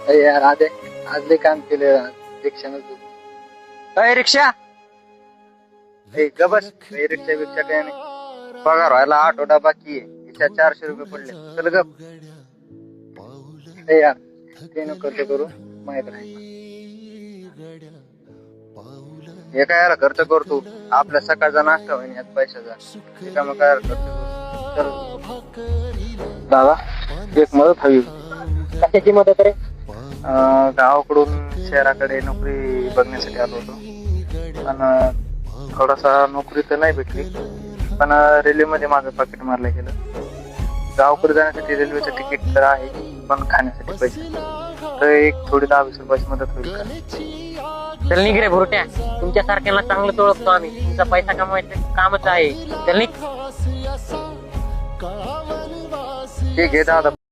अरे यार आज लय काम केले रिक्षानं. अय रिक्षा गबस रिक्षा बिक्षा काय नाही. पगार व्हायला आठवडा बाकी आहे. तिच्या 400 रुपये पडले. चल गप. यार ते नको खर्च करू माहित नाही. हे काय यार खर्च करतो. आपल्या सकाळचा नाश्ता होईन यात पैशाचा. ते का मग काय खर्च करू. चल दादा एक मदत हवी. कशाची मदत रे? गावाकडून शहराकडे नोकरी बघण्यासाठी आलो होतो. पण थोडासा नोकरी तर नाही भेटली. पण रेल्वेमध्ये माझं पाकिट मारलं गेलं. गावाकडे जाण्यासाठी रेल्वेचं तिकीट तर आहे. पण खाण्यासाठी पैसे तर एक थोडी 10-20 रुपयाची मदत होईल का? चल निघ रे भुरट्या. तुमच्या सारख्यांना चांगलं ओळखतो आम्ही. तुमचा पैसा कमवायचं कामच आहे. चल निघ. ठीक आहे दादा